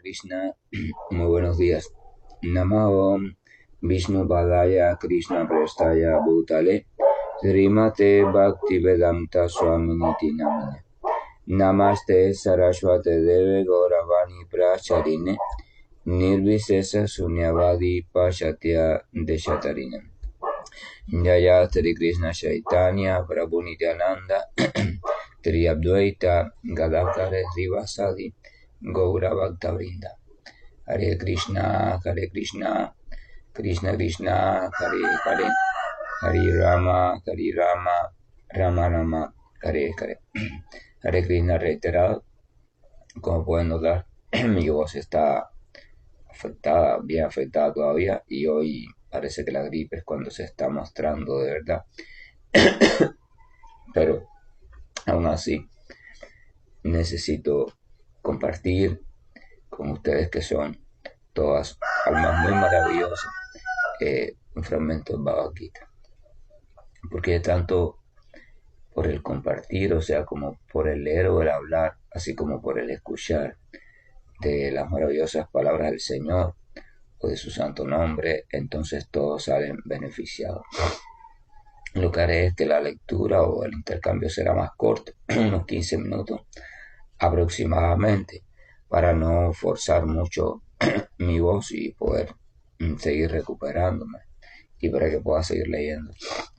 Krishna. Muy buenos días. Namo Om Vishnu Padaya Krishna Prestaya Bhutale Srimate Bhaktivedanta Swaminiti Namine Namaste Saraswate Deve Gauravani Pracharine Nirvisesa Sunyavadi Pashatya Deshatarine Jaya Sri Krishna Chaitanya Prabhu Nityananda Tri Advaita Gadadhara Srivasadi Gaura Bhakta Vrinda. Hare Krishna, Krishna Krishna, Hare Hare, Hare Rama, Rama Rama, Hare Hare. Hare Krishna reiterado. Como pueden notar, mi voz está afectada, bien afectada todavía, y hoy parece que la gripe es cuando se está mostrando de verdad. Pero aún así necesito compartir con ustedes, que son todas almas muy maravillosas, un fragmento de Bhagavad Gita, porque tanto por el compartir, o sea, como por el leer o el hablar, así como por el escuchar de las maravillosas palabras del Señor o de su santo nombre, entonces todos salen beneficiados. Lo que haré es que la lectura o el intercambio será más corto, unos 15 minutos aproximadamente, para no forzar mucho mi voz y poder seguir recuperándome, y para que pueda seguir leyendo,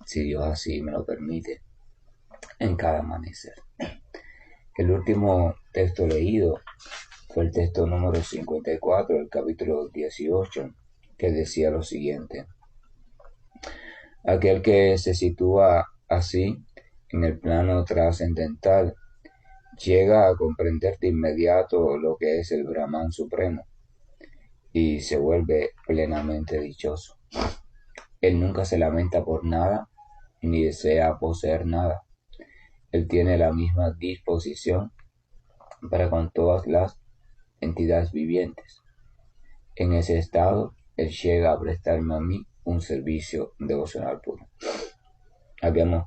si Dios así me lo permite, en cada amanecer. El último texto leído fue el texto número 54 del capítulo 18, que decía lo siguiente: aquel que se sitúa así en el plano trascendental llega a comprender de inmediato lo que es el Brahman supremo y se vuelve plenamente dichoso. Él nunca se lamenta por nada ni desea poseer nada. Él tiene la misma disposición para con todas las entidades vivientes. En ese estado, él llega a prestarme a mí un servicio devocional puro. Habíamos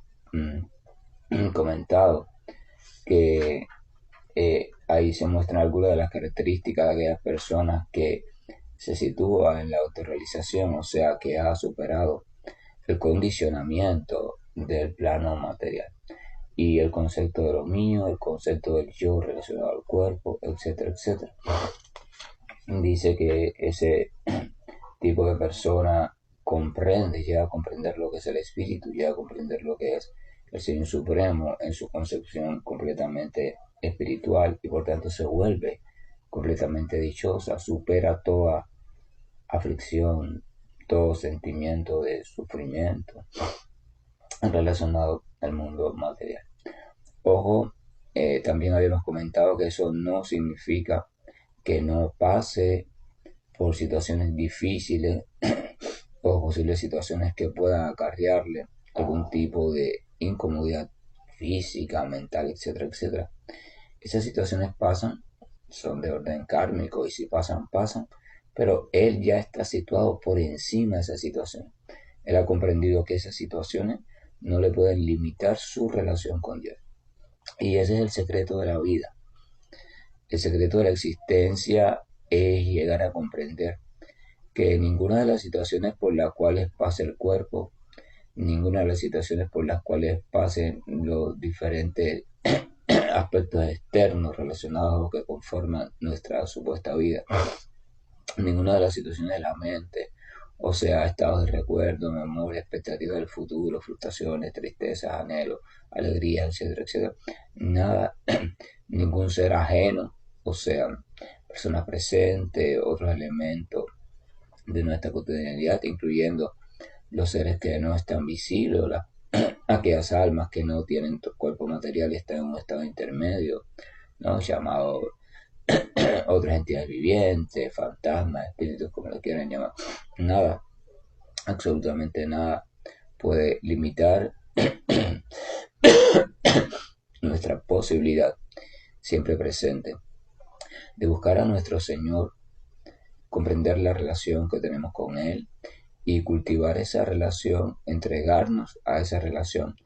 comentado que ahí se muestran algunas de las características de aquellas personas que se sitúan en la autorrealización, o sea, que ha superado el condicionamiento del plano material y el concepto de lo mío, el concepto del yo relacionado al cuerpo, etcétera, etcétera. Dice que ese tipo de persona llega a comprender lo que es el espíritu, llega a comprender lo que es el Señor Supremo en su concepción completamente espiritual, y por tanto se vuelve completamente dichosa, supera toda aflicción, todo sentimiento de sufrimiento relacionado al mundo material. Ojo, también habíamos comentado que eso no significa que no pase por situaciones difíciles o posibles situaciones que puedan acarrearle algún tipo de incomodidad física, mental, etcétera, etcétera. Esas situaciones pasan, son de orden kármico, y si pasan, pasan, pero él ya está situado por encima de esas situaciones. Él ha comprendido que esas situaciones no le pueden limitar su relación con Dios. Y ese es el secreto de la vida. El secreto de la existencia es llegar a comprender que ninguna de las situaciones por las cuales pase el cuerpo, ninguna de las situaciones por las cuales pasen los diferentes aspectos externos relacionados a lo que conforman nuestra supuesta vida, ninguna de las situaciones de la mente, o sea, estados de recuerdo, memoria, expectativas del futuro, frustraciones, tristezas, anhelos, alegrías, etcétera, etcétera, nada, ningún ser ajeno, o sea, personas presentes, otros elementos de nuestra cotidianidad, incluyendo los seres que no están visibles, aquellas almas que no tienen cuerpo material y están en un estado intermedio, ¿no? Llamado otras entidades vivientes, fantasmas, espíritus, como lo quieran llamar. Nada, absolutamente nada puede limitar nuestra posibilidad siempre presente de buscar a nuestro Señor, comprender la relación que tenemos con Él y cultivar esa relación, entregarnos a esa relación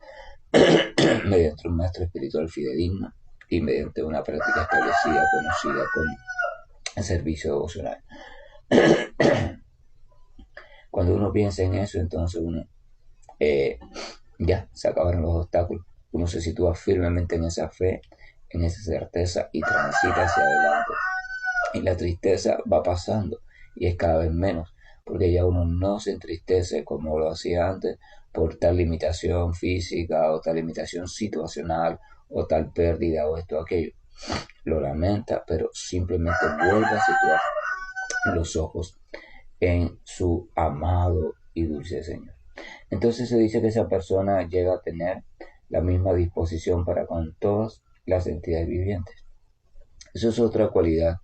mediante un maestro espiritual fidedigno y mediante una práctica establecida, conocida como servicio devocional. Cuando uno piensa en eso, entonces uno ya se acabaron los obstáculos. Uno se sitúa firmemente en esa fe, en esa certeza y transita hacia adelante. Y la tristeza va pasando y es cada vez menos, porque ya uno no se entristece como lo hacía antes por tal limitación física o tal limitación situacional o tal pérdida o esto o aquello. Lo lamenta, pero simplemente vuelve a situar los ojos en su amado y dulce Señor. Entonces se dice que esa persona llega a tener la misma disposición para con todas las entidades vivientes. Eso es otra cualidad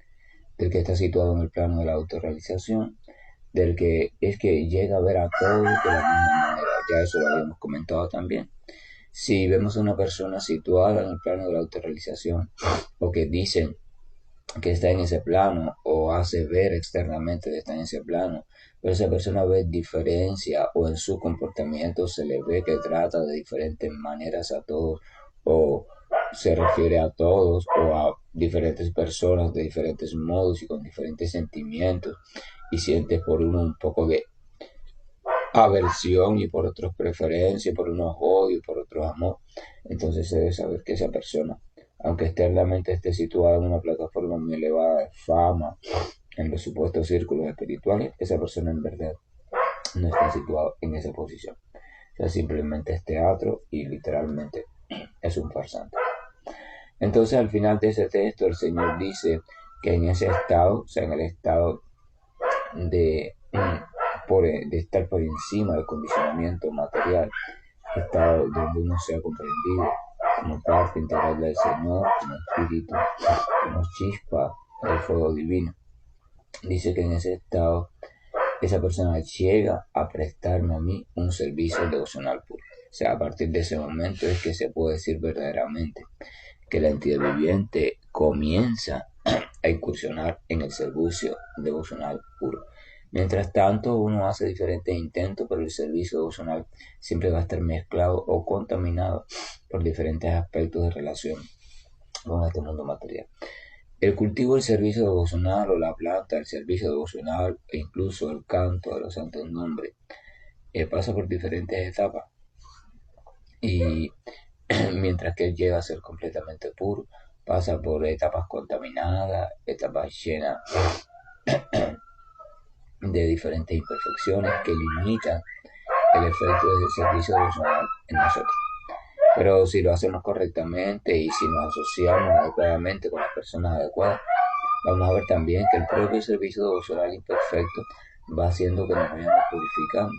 del que está situado en el plano de la autorrealización, del que es que llega a ver a todos de la misma manera. Ya eso lo habíamos comentado también. Si vemos a una persona situada en el plano de la autorrealización, o que dicen que está en ese plano, o hace ver externamente que está en ese plano, pero esa persona ve diferencia, o en su comportamiento se le ve que trata de diferentes maneras a todos, o se refiere a todos o a diferentes personas de diferentes modos y con diferentes sentimientos, y siente por uno un poco de aversión y por otros preferencia, por unos odio, por otros amor. Entonces se debe saber que esa persona, aunque externamente esté situada en una plataforma muy elevada de fama, en los supuestos círculos espirituales, esa persona en verdad no está situada en esa posición. O sea, simplemente es teatro y literalmente es un farsante. Entonces al final de ese texto el Señor dice que en ese estado, o sea, en el estado de, de estar por encima del condicionamiento material, estado donde uno sea comprendido como parte integral del Señor, como espíritu, como chispa del fuego divino. Dice que en ese estado esa persona llega a prestarme a mí un servicio devocional puro. O sea, a partir de ese momento es que se puede decir verdaderamente que la entidad viviente comienza a incursionar en el servicio devocional puro. Mientras tanto, uno hace diferentes intentos, pero el servicio devocional siempre va a estar mezclado o contaminado por diferentes aspectos de relación con este mundo material. El cultivo del servicio devocional o la planta del servicio devocional e incluso el canto de los santos nombres pasa por diferentes etapas y mientras que él llega a ser completamente puro, pasa por etapas contaminadas, etapas llenas de diferentes imperfecciones que limitan el efecto del servicio devocional en nosotros. Pero si lo hacemos correctamente y si nos asociamos adecuadamente con las personas adecuadas, vamos a ver también que el propio servicio devocional imperfecto va haciendo que nos vayamos purificando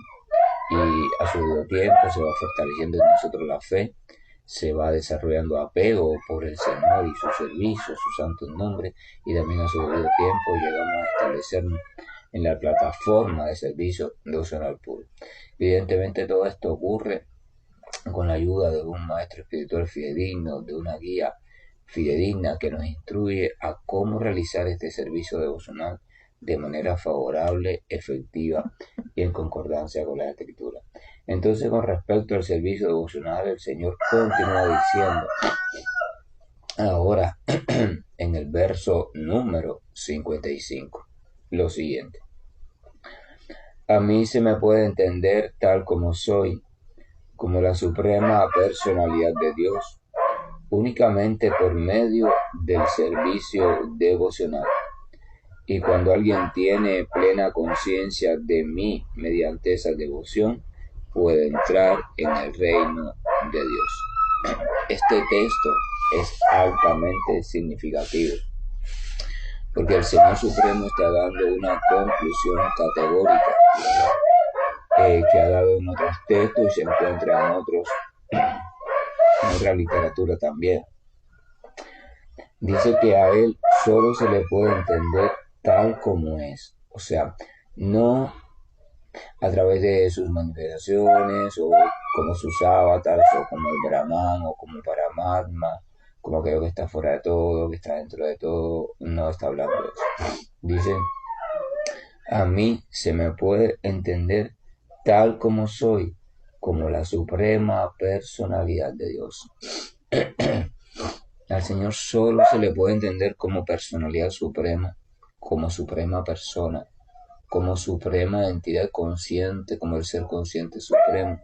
y a su debido tiempo se va fortaleciendo en nosotros la fe, se va desarrollando apego por el Señor y su servicio, su santo nombre, y también a su debido tiempo llegamos a establecernos en la plataforma de servicio devocional puro. Evidentemente todo esto ocurre con la ayuda de un maestro espiritual fidedigno, de una guía fidedigna que nos instruye a cómo realizar este servicio devocional de manera favorable, efectiva y en concordancia con la Escritura. Entonces, con respecto al servicio devocional, el Señor continúa diciendo ahora en el verso número 55 lo siguiente: a mí se me puede entender tal como soy, como la suprema personalidad de Dios, únicamente por medio del servicio devocional. Y cuando alguien tiene plena conciencia de mí mediante esa devoción, puede entrar en el reino de Dios. Este texto es altamente significativo, porque el Señor Supremo está dando una conclusión categórica que ha dado en otros textos y se encuentra en otra literatura también. Dice que a Él solo se le puede entender tal como es, o sea, no a través de sus manifestaciones o como sus avatares o como el Brahman o como Paramatma, como aquello que está fuera de todo, que está dentro de todo, no está hablando de eso. Dice, a mí se me puede entender tal como soy, como la suprema personalidad de Dios. Al Señor solo se le puede entender como personalidad suprema, como suprema persona, como suprema entidad consciente, como el ser consciente supremo.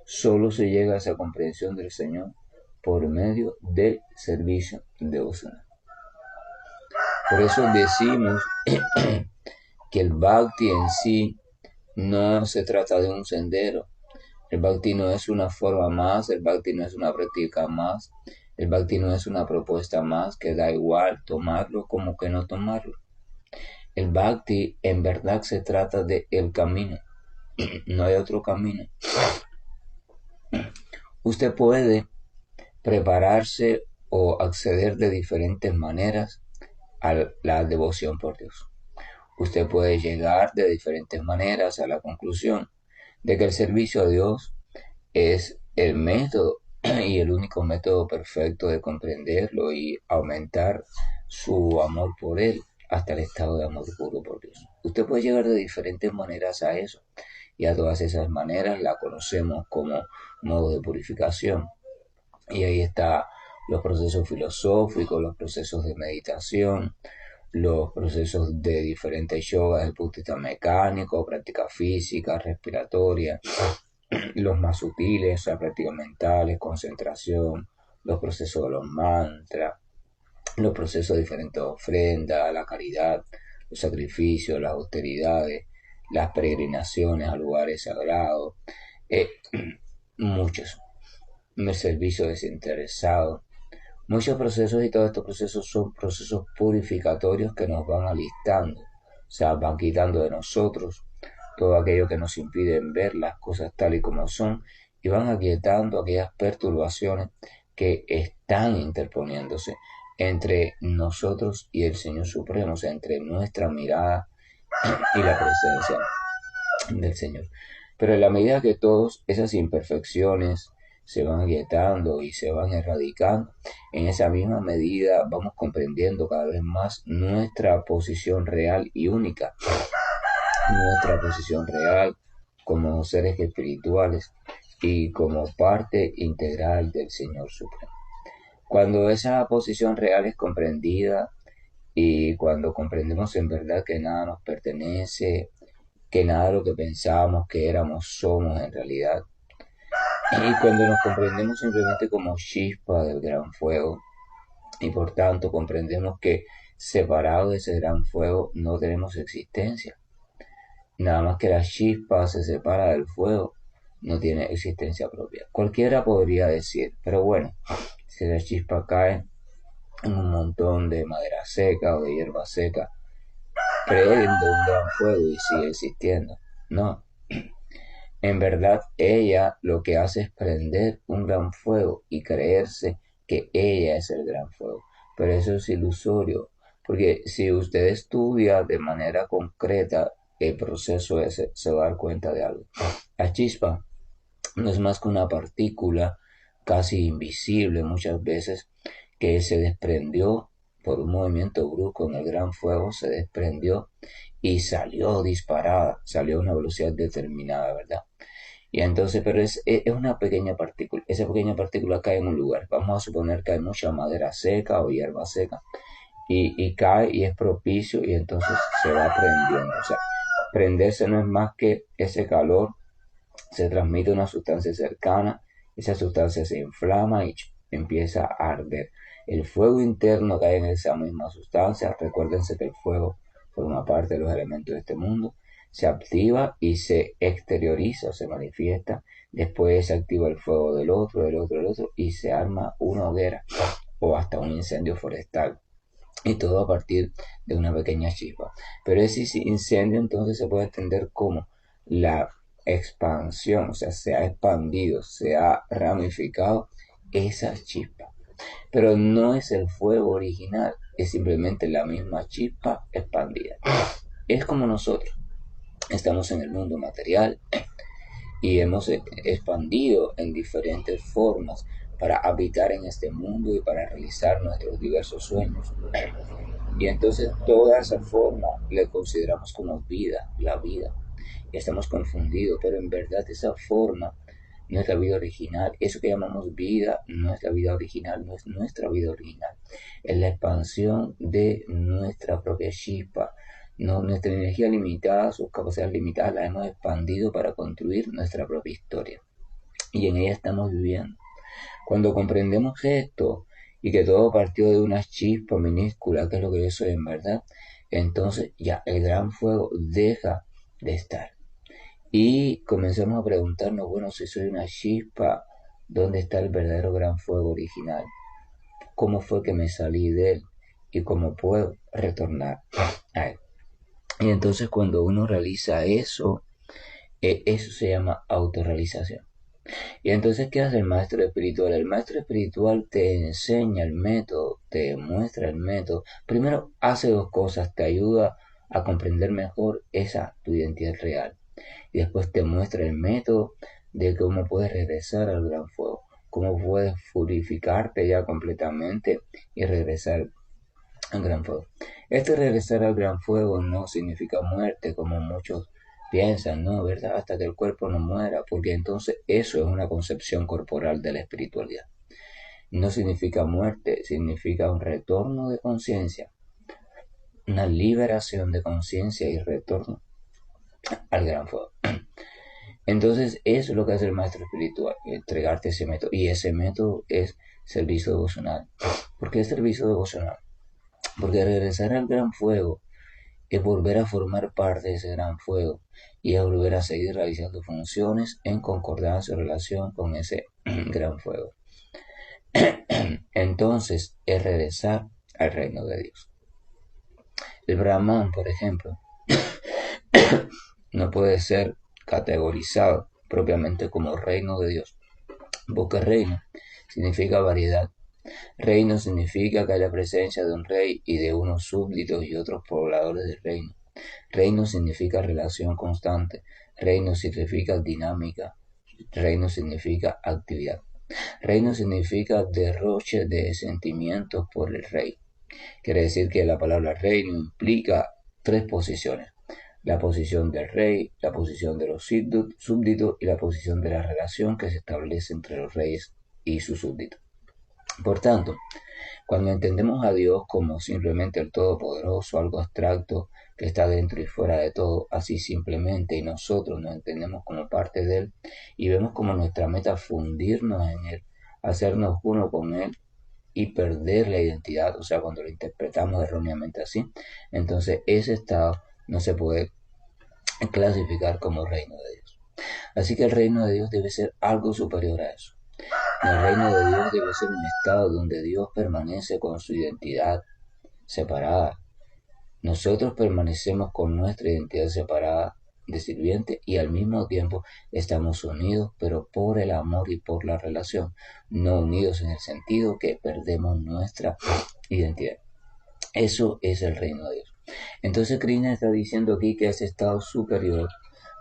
Solo se llega a esa comprensión del Señor por medio del servicio devocional. Por eso decimos que el Bhakti en sí no se trata de un sendero. El Bhakti no es una forma más, el Bhakti no es una práctica más, el Bhakti no es una propuesta más que da igual tomarlo como que no tomarlo. El Bhakti en verdad se trata de el camino, no hay otro camino. Usted puede prepararse o acceder de diferentes maneras a la devoción por Dios. Usted puede llegar de diferentes maneras a la conclusión de que el servicio a Dios es el método y el único método perfecto de comprenderlo y aumentar su amor por Él hasta el estado de amor puro por Dios. Usted puede llegar de diferentes maneras a eso y a todas esas maneras la conocemos como modo de purificación. Y ahí está los procesos filosóficos, los procesos de meditación, los procesos de diferentes yogas desde el punto de vista mecánico, práctica física, respiratoria, los más sutiles, o sea, prácticas mentales, concentración, los procesos de los mantras, los procesos de diferentes ofrendas, la caridad, los sacrificios, las austeridades, las peregrinaciones a lugares sagrados, eh, muchos, el servicio desinteresado, muchos procesos, y todos estos procesos son procesos purificatorios que nos van alistando, o sea, van quitando de nosotros todo aquello que nos impide ver las cosas tal y como son y van aquietando aquellas perturbaciones que están interponiéndose entre nosotros y el Señor Supremo, o sea, entre nuestra mirada y la presencia del Señor. Pero en la medida que todas esas imperfecciones se van aquietando y se van erradicando, en esa misma medida vamos comprendiendo cada vez más nuestra posición real y única, nuestra posición real como seres espirituales y como parte integral del Señor Supremo. Cuando esa posición real es comprendida y cuando comprendemos en verdad que nada nos pertenece, que nada de lo que pensábamos que éramos somos en realidad, y cuando nos comprendemos simplemente como chispa del gran fuego, y por tanto comprendemos que separado de ese gran fuego no tenemos existencia. Nada más que la chispa se separa del fuego, no tiene existencia propia. Cualquiera podría decir, pero bueno, si la chispa cae en un montón de madera seca o de hierba seca, prende un gran fuego y sigue existiendo. No, en verdad ella lo que hace es prender un gran fuego y creerse que ella es el gran fuego. Pero eso es ilusorio, porque si usted estudia de manera concreta el proceso ese, se va a dar cuenta de algo. La chispa no es más que una partícula casi invisible muchas veces que se desprendió por un movimiento brusco en el gran fuego, se desprendió y salió disparada, salió a una velocidad determinada, ¿verdad? Y entonces, pero es una pequeña partícula, esa pequeña partícula cae en un lugar, vamos a suponer que hay mucha madera seca o hierba seca, y cae y es propicio y entonces se va prendiendo, o sea, prenderse no es más que ese calor, se transmite una sustancia cercana, esa sustancia se inflama y empieza a arder. El fuego interno cae en esa misma sustancia, recuérdense que el fuego forma parte de los elementos de este mundo, se activa y se exterioriza, se manifiesta, después se activa el fuego del otro, y se arma una hoguera o hasta un incendio forestal. Y todo a partir de una pequeña chispa. Pero ese incendio entonces se puede entender como la expansión, o sea, se ha expandido, se ha ramificado esa chispa. Pero no es el fuego original, es simplemente la misma chispa expandida. Es como nosotros, estamos en el mundo material y hemos expandido en diferentes formas para habitar en este mundo y para realizar nuestros diversos sueños. Y entonces toda esa forma le consideramos como vida, la vida. Y estamos confundidos, pero en verdad esa forma nuestra vida original. Eso que llamamos vida, nuestra vida original, no es nuestra vida original. Es la expansión de nuestra propia chispa. No, nuestra energía limitada, sus capacidades limitadas, las hemos expandido para construir nuestra propia historia. Y en ella estamos viviendo. Cuando comprendemos esto y que todo partió de una chispa minúscula, que es lo que yo soy en verdad, entonces ya el gran fuego deja de estar. Y comenzamos a preguntarnos, bueno, si soy una chispa, ¿dónde está el verdadero gran fuego original? ¿Cómo fue que me salí de él? ¿Y cómo puedo retornar a él? Y entonces cuando uno realiza eso, eso se llama autorrealización. Y entonces, ¿qué hace el maestro espiritual? El maestro espiritual te enseña el método, te muestra el método. Primero, hace dos cosas, te ayuda a comprender mejor esa tu identidad real. Y después te muestra el método de cómo puedes regresar al gran fuego, cómo puedes purificarte ya completamente y regresar al gran fuego. Este regresar al gran fuego no significa muerte, como muchos piensan, ¿no? ¿Verdad? Hasta que el cuerpo no muera, porque entonces eso es una concepción corporal de la espiritualidad. No significa muerte, significa un retorno de conciencia, una liberación de conciencia y retorno al gran fuego. Entonces, eso es lo que hace el maestro espiritual, entregarte ese método. Y ese método es servicio devocional. ¿Por qué servicio devocional? Porque regresar al gran fuego es volver a formar parte de ese gran fuego y es volver a seguir realizando funciones en concordancia o relación con ese gran fuego. Entonces, es regresar al reino de Dios. El Brahman, por ejemplo, no puede ser categorizado propiamente como reino de Dios, porque reino significa variedad. Reino significa que hay la presencia de un rey y de unos súbditos y otros pobladores del reino. Reino significa relación constante. Reino significa dinámica. Reino significa actividad. Reino significa derroche de sentimientos por el rey. Quiere decir que la palabra reino implica tres posiciones. La posición del rey, la posición de los súbditos y la posición de la relación que se establece entre los reyes y sus súbditos. Por tanto, cuando entendemos a Dios como simplemente el Todopoderoso, algo abstracto que está dentro y fuera de todo, así simplemente, y nosotros nos entendemos como parte de Él, y vemos como nuestra meta fundirnos en Él, hacernos uno con Él y perder la identidad, o sea, cuando lo interpretamos erróneamente así, entonces ese estado no se puede clasificar como reino de Dios. Así que el reino de Dios debe ser algo superior a eso. El reino de Dios debe ser un estado donde Dios permanece con su identidad separada. Nosotros permanecemos con nuestra identidad separada de sirviente y al mismo tiempo estamos unidos, pero por el amor y por la relación, no unidos en el sentido que perdemos nuestra identidad. Eso es el reino de Dios. Entonces Krishna está diciendo aquí que ese estado superior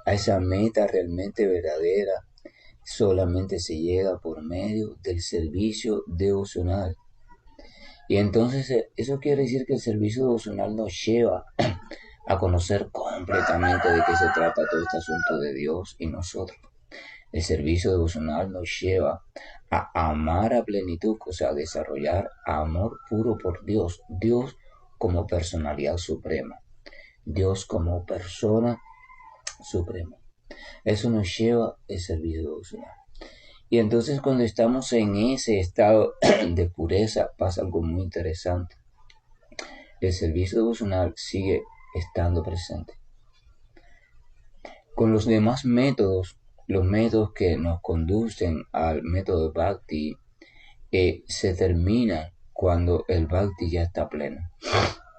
a esa meta realmente verdadera solamente se llega por medio del servicio devocional. Y entonces eso quiere decir que el servicio devocional nos lleva a conocer completamente de qué se trata todo este asunto de Dios y nosotros. El servicio devocional nos lleva a amar a plenitud, o sea, a desarrollar amor puro por Dios, Dios como personalidad suprema, Dios como persona suprema. Eso nos lleva el servicio devocional. Y entonces cuando estamos en ese estado de pureza pasa algo muy interesante. El servicio devocional sigue estando presente. Con los demás métodos, los métodos que nos conducen al método Bhakti, se terminan cuando el Bhakti ya está pleno,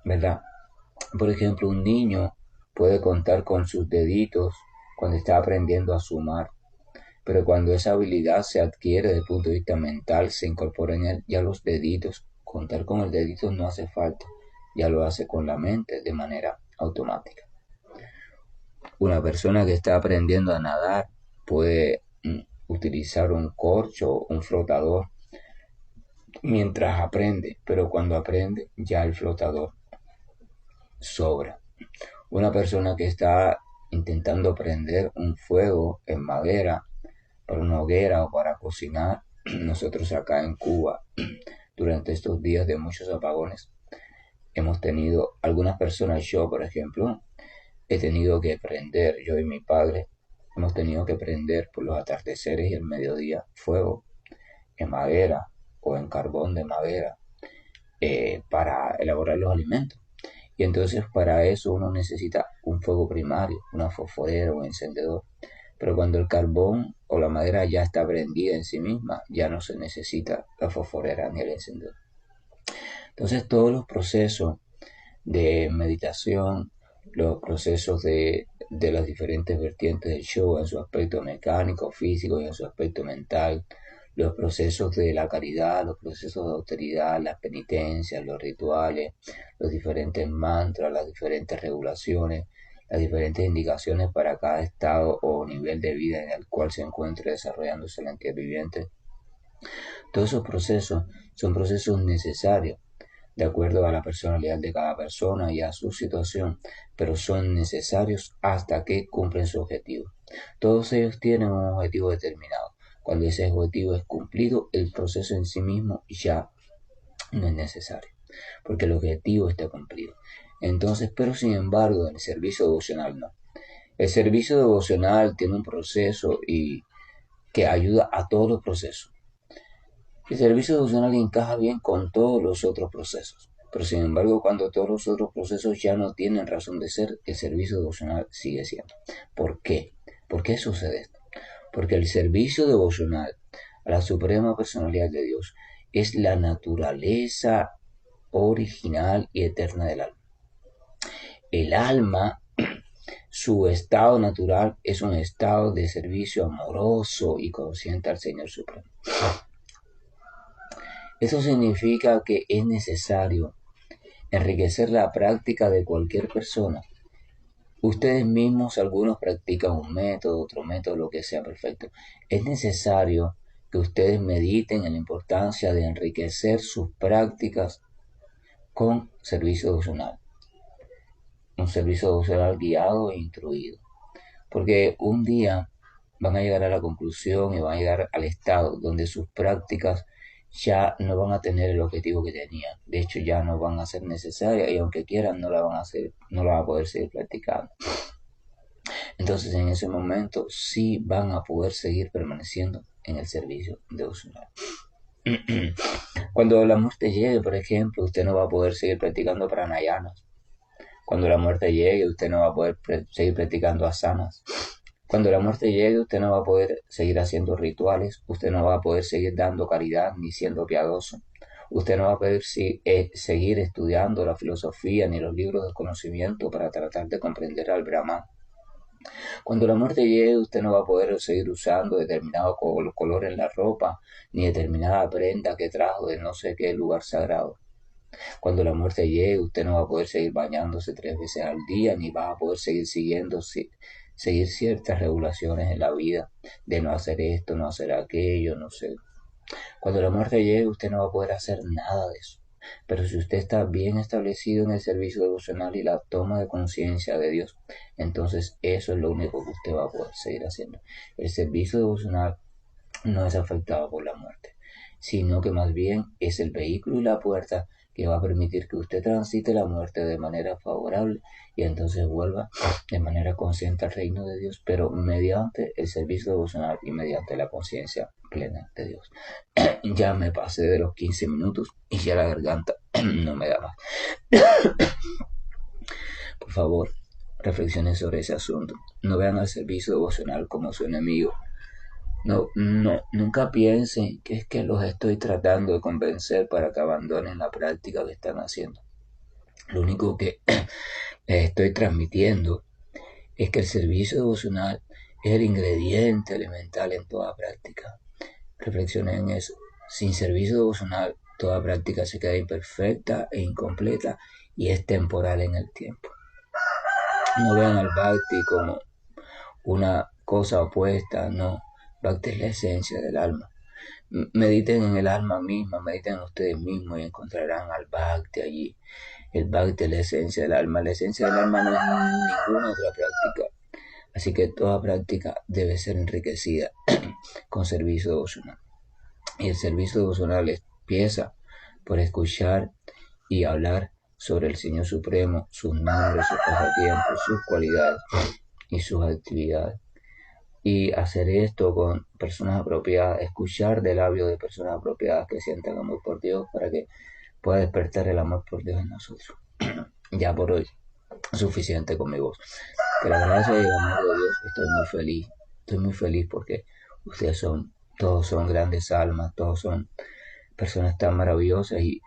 ¿verdad? Por ejemplo, un niño puede contar con sus deditos cuando está aprendiendo a sumar, pero cuando esa habilidad se adquiere desde el punto de vista mental, se incorpora en él ya los deditos. Contar con el dedito no hace falta, ya lo hace con la mente de manera automática. Una persona que está aprendiendo a nadar puede utilizar un corcho, un flotador, mientras aprende, pero cuando aprende ya el flotador sobra. Una persona que está intentando prender un fuego en madera para una hoguera o para cocinar. Nosotros acá en Cuba, durante estos días de muchos apagones, hemos tenido algunas personas, yo por ejemplo, he tenido que prender, yo y mi padre, hemos tenido que prender por los atardeceres y el mediodía fuego en madera o en carbón de madera para elaborar los alimentos. Y entonces para eso uno necesita un fuego primario, una fosforera o un encendedor. Pero cuando el carbón o la madera ya está prendida en sí misma, ya no se necesita la fosforera ni el encendedor. Entonces todos los procesos de meditación, los procesos de las diferentes vertientes del show en su aspecto mecánico, físico y en su aspecto mental, los procesos de la caridad, los procesos de austeridad, las penitencias, los rituales, los diferentes mantras, las diferentes regulaciones, las diferentes indicaciones para cada estado o nivel de vida en el cual se encuentre desarrollándose la entidad viviente. Todos esos procesos son procesos necesarios de acuerdo a la personalidad de cada persona y a su situación, pero son necesarios hasta que cumplen su objetivo. Todos ellos tienen un objetivo determinado. Cuando ese objetivo es cumplido, el proceso en sí mismo ya no es necesario, porque el objetivo está cumplido. Entonces, pero sin embargo, en el servicio devocional no. El servicio devocional tiene un proceso y que ayuda a todos los procesos. El servicio devocional encaja bien con todos los otros procesos, pero sin embargo cuando todos los otros procesos ya no tienen razón de ser, el servicio devocional sigue siendo. ¿Por qué? ¿Por qué sucede esto? Porque el servicio devocional a la Suprema Personalidad de Dios es la naturaleza original y eterna del alma. El alma, su estado natural es un estado de servicio amoroso y consciente al Señor Supremo. Eso significa que es necesario enriquecer la práctica de cualquier persona. Ustedes mismos, algunos practican un método, otro método, lo que sea perfecto. Es necesario que ustedes mediten en la importancia de enriquecer sus prácticas con servicio devocional. Un servicio devocional guiado e instruido. Porque un día van a llegar a la conclusión y van a llegar al estado donde sus prácticas ya no van a tener el objetivo que tenían. De hecho, ya no van a ser necesarias y aunque quieran no la van a hacer, no la van a poder seguir practicando. Entonces, en ese momento sí van a poder seguir permaneciendo en el servicio devocional. Cuando la muerte llegue, por ejemplo, usted no va a poder seguir practicando pranayamas. Cuando la muerte llegue, usted no va a poder seguir practicando asanas. Cuando la muerte llegue, usted no va a poder seguir haciendo rituales, usted no va a poder seguir dando caridad ni siendo piadoso. Usted no va a poder seguir estudiando la filosofía ni los libros de conocimiento para tratar de comprender al Brahman. Cuando la muerte llegue, usted no va a poder seguir usando determinado color en la ropa ni determinada prenda que trajo de no sé qué lugar sagrado. Cuando la muerte llegue, usted no va a poder seguir bañándose 3 veces al día, ni va a poder seguir seguir ciertas regulaciones en la vida, de no hacer esto, no hacer aquello, no sé. Cuando la muerte llegue, usted no va a poder hacer nada de eso. Pero si usted está bien establecido en el servicio devocional y la toma de conciencia de Dios, entonces eso es lo único que usted va a poder seguir haciendo. El servicio devocional no es afectado por la muerte, sino que más bien es el vehículo y la puerta que va a permitir que usted transite la muerte de manera favorable y entonces vuelva de manera consciente al reino de Dios, pero mediante el servicio devocional y mediante la conciencia plena de Dios. Ya me pasé de los 15 minutos y ya la garganta no me da más. Por favor, reflexionen sobre ese asunto. No vean al servicio devocional como su enemigo. Nunca piensen que es que los estoy tratando de convencer para que abandonen la práctica que están haciendo. Lo único que les estoy transmitiendo es que el servicio devocional es el ingrediente elemental en toda práctica. Reflexionen en eso. Sin servicio devocional, toda práctica se queda imperfecta e incompleta y es temporal en el tiempo. No vean al Bhakti como una cosa opuesta, no. Bhakti es la esencia del alma. Mediten en el alma misma, mediten en ustedes mismos y encontrarán al Bhakti allí. El Bhakti es la esencia del alma. La esencia del alma no es ninguna otra práctica Así que toda práctica debe ser enriquecida con servicio devocional. Y el servicio devocional empieza por escuchar y hablar sobre el Señor Supremo, sus nombres, sus pasatiempos, sus cualidades y sus actividades. Y hacer esto con personas apropiadas, escuchar de labios de personas apropiadas que sientan amor por Dios para que pueda despertar el amor por Dios en nosotros. Ya por hoy, suficiente con mi voz. Que la gracia y el amor de Dios, estoy muy feliz porque todos son grandes almas, todos son personas tan maravillosas y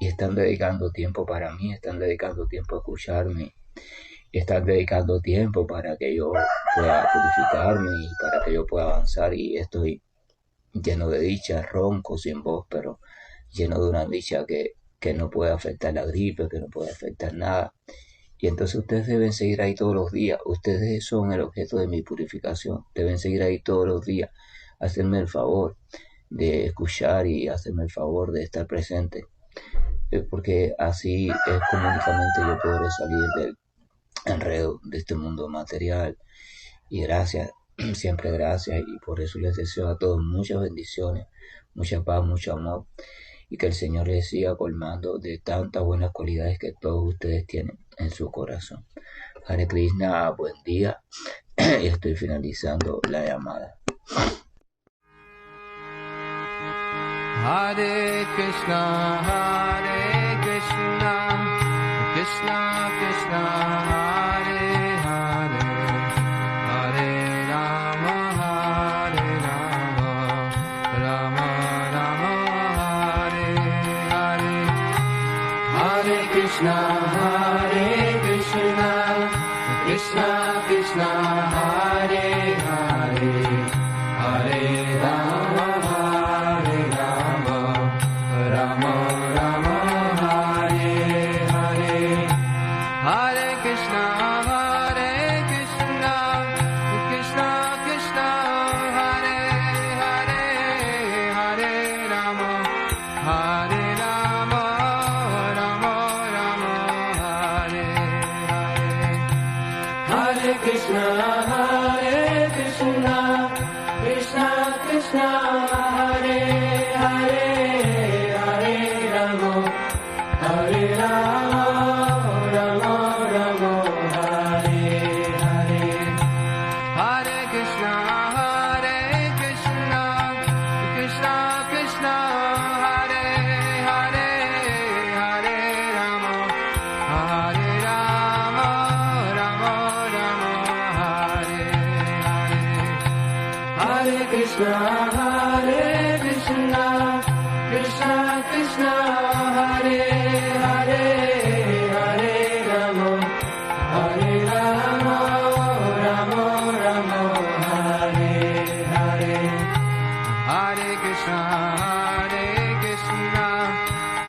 están dedicando tiempo para mí, están dedicando tiempo a escucharme, están dedicando tiempo para que yo pueda purificarme y para que yo pueda avanzar y estoy lleno de dicha, ronco, sin voz, pero lleno de una dicha que no puede afectar la gripe, que no puede afectar nada. Y entonces ustedes deben seguir ahí todos los días. Ustedes son el objeto de mi purificación. Deben seguir ahí todos los días. Hacerme el favor de escuchar y hacerme el favor de estar presente. Porque así es como únicamente yo podré salir del enredo de este mundo material. Y gracias, siempre gracias. Y por eso les deseo a todos muchas bendiciones, mucha paz, mucho amor. Y que el Señor les siga colmando de tantas buenas cualidades que todos ustedes tienen en su corazón. Hare Krishna, buen día. Y estoy finalizando la llamada. Hare Krishna, Krishna Krishna, Hare Hare, Hare Rama, Rama Rama, Hare Hare. Hare Krishna, Krishna Krishna, Hare Hare, Hare Rama, Rama Rama, Hare Hare. Hare Krishna, Krishna Krishna, Hare Hare, Hare Rama, Rama Rama, Hare Hare. Hare Krishna, Krishna Krishna, Hare Hare, Hare Rama, Rama Rama, Hare Hare. Hare Krishna, Krishna Krishna, Hare Hare, Hare Rama, Rama Rama, Hare Hare. Hare Krishna,